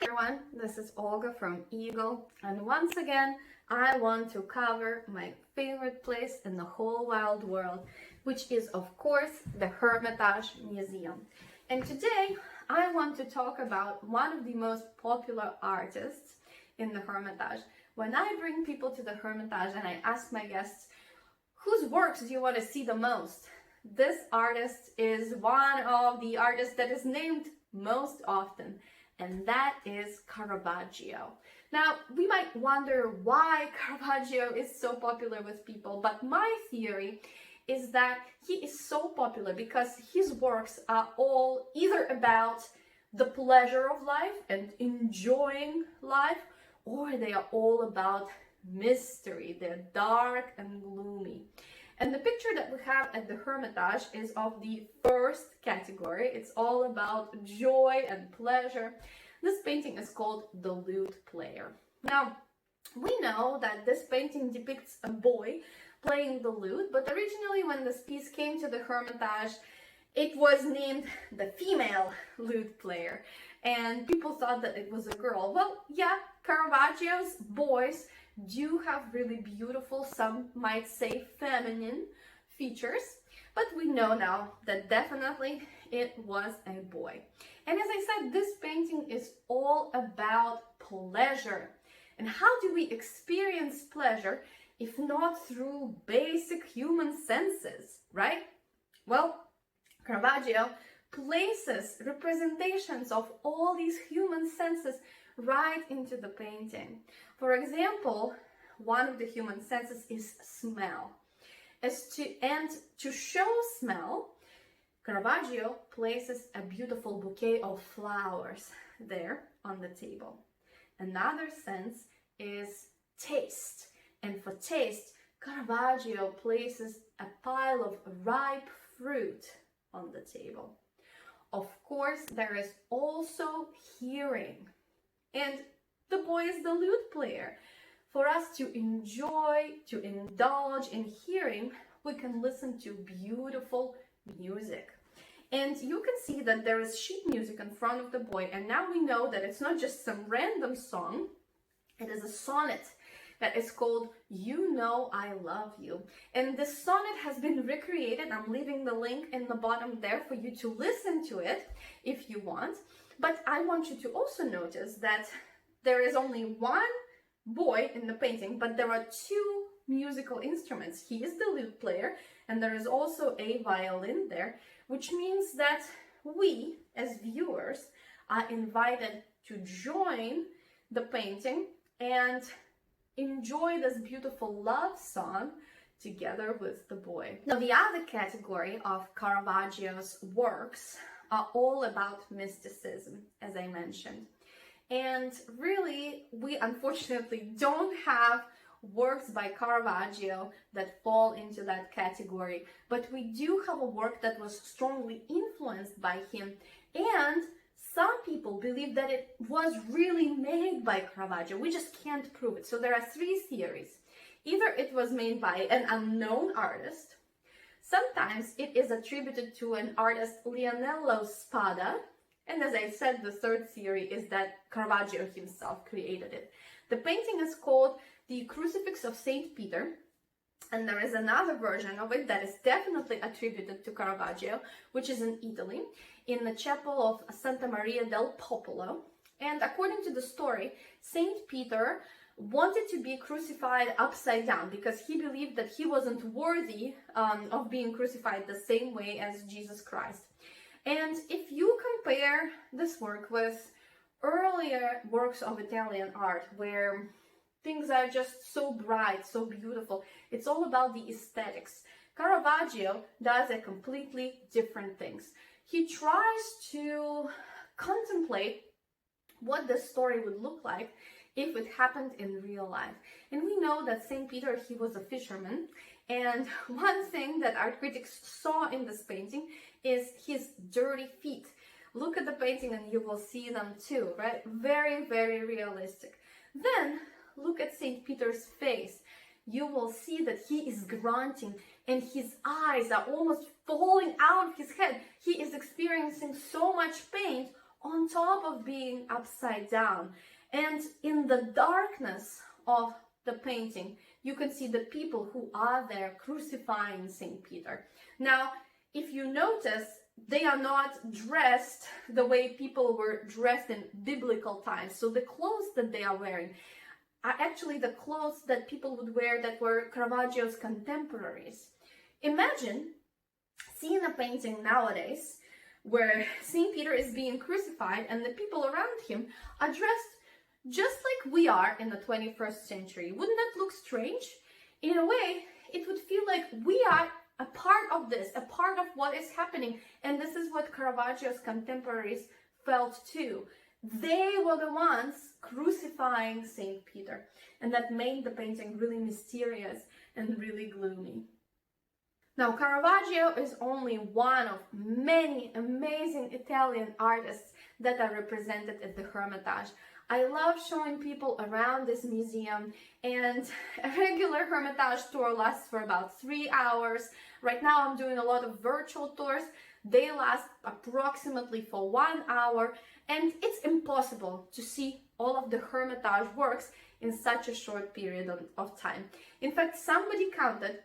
Everyone, this is Olga from Eagle, and once again I want to cover my favorite place in the whole wide world, which is of course the Hermitage Museum. And today I want to talk about one of the most popular artists in the Hermitage. When I bring people to the Hermitage and I ask my guests, whose works do you want to see the most? This artist is one of the artists that is named most often, and that is Caravaggio. Now, we might wonder why Caravaggio is so popular with people, but my theory is that he is so popular because his works are all either about the pleasure of life and enjoying life, or they are all about mystery. They're dark and gloomy. And the picture that we have at the Hermitage is of the first category. It's all about joy and pleasure. This painting is called The Lute Player. Now, we know that this painting depicts a boy playing the lute, but originally when this piece came to the Hermitage, it was named the female lute player, and people thought that it was a girl. Well, yeah, Caravaggio's boys do have really beautiful, some might say feminine features, but we know now that definitely it was a boy. And as I said, this painting is all about pleasure. And how do we experience pleasure if not through basic human senses, right? Well, Caravaggio places representations of all these human senses right into the painting. For example, one of the human senses is smell. To show smell, Caravaggio places a beautiful bouquet of flowers there on the table. Another sense is taste. And for taste, Caravaggio places a pile of ripe fruit on the table. Of course, there is also hearing. And the boy is the lute player. For us to enjoy, to indulge in hearing, we can listen to beautiful music. And you can see that there is sheet music in front of the boy. And now we know that it's not just some random song. It is a sonnet that is called You Know I Love You. And this sonnet has been recreated. I'm leaving the link in the bottom there for you to listen to it if you want. But I want you to also notice that there is only one boy in the painting, but there are two musical instruments. He is the lute player, and there is also a violin there, which means that we, as viewers, are invited to join the painting and enjoy this beautiful love song together with the boy. Now, the other category of Caravaggio's works are all about mysticism, as I mentioned. And really, we unfortunately don't have works by Caravaggio that fall into that category, but we do have a work that was strongly influenced by him, and some people believe that it was really made by Caravaggio. We just can't prove it. So there are three theories. Either it was made by an unknown artist, sometimes it is attributed to an artist, Lionello Spada, and as I said, the third theory is that Caravaggio himself created it. The painting is called the Crucifixion of Saint Peter, and there is another version of it that is definitely attributed to Caravaggio, which is in Italy, in the chapel of Santa Maria del Popolo. And according to the story, Saint Peter wanted to be crucified upside down because he believed that he wasn't worthy of being crucified the same way as Jesus Christ. And if you compare this work with earlier works of Italian art, where things are just so bright, so beautiful, it's all about the aesthetics. Caravaggio does a completely different things. He tries to contemplate what the story would look like if it happened in real life. And we know that St. Peter, he was a fisherman. And one thing that art critics saw in this painting is his dirty feet. Look at the painting and you will see them too, right? Very, very realistic. Then look at St. Peter's face. You will see that he is grunting and his eyes are almost falling out of his head. He is experiencing so much pain on top of being upside down. And in the darkness of the painting, you can see the people who are there crucifying St. Peter. Now, if you notice, they are not dressed the way people were dressed in biblical times. So the clothes that they are wearing are actually the clothes that people would wear that were Caravaggio's contemporaries. Imagine seeing a painting nowadays where St. Peter is being crucified and the people around him are dressed just like we are in the 21st century. Wouldn't that look strange? In a way, it would feel like we are a part of this, a part of what is happening. And this is what Caravaggio's contemporaries felt too. They were the ones crucifying St. Peter. And that made the painting really mysterious and really gloomy. Now, Caravaggio is only one of many amazing Italian artists that are represented at the Hermitage. I love showing people around this museum, and a regular Hermitage tour lasts for about 3 hours. Right now I'm doing a lot of virtual tours. They last approximately for 1 hour, and it's impossible to see all of the Hermitage works in such a short period of time. In fact, somebody counted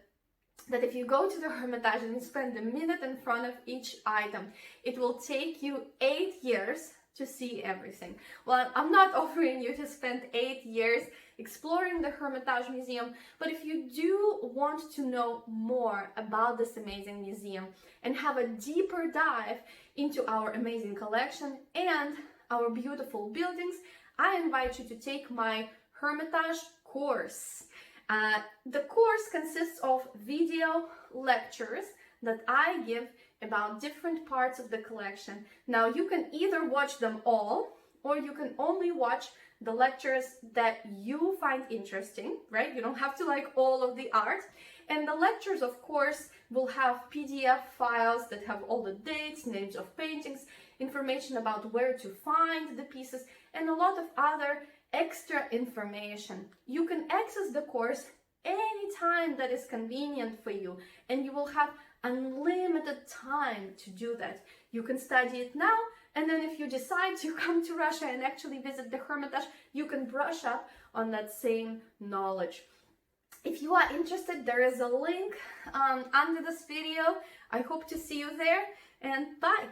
that if you go to the Hermitage and you spend a minute in front of each item, it will take you 8 years to see everything. Well, I'm not offering you to spend 8 years exploring the Hermitage Museum, but if you do want to know more about this amazing museum and have a deeper dive into our amazing collection and our beautiful buildings, I invite you to take my Hermitage course. The course consists of video lectures that I give about different parts of the collection. Now, you can either watch them all, or you can only watch the lectures that you find interesting, right? You don't have to like all of the art. And the lectures, of course, will have PDF files that have all the dates, names of paintings, information about where to find the pieces, and a lot of other extra information. You can access the course anytime that is convenient for you, and you will have unlimited time to do that. You can study it now, and then if you decide to come to Russia and actually visit the Hermitage, you can brush up on that same knowledge. If you are interested, there is a link under this video. I hope to see you there, and bye!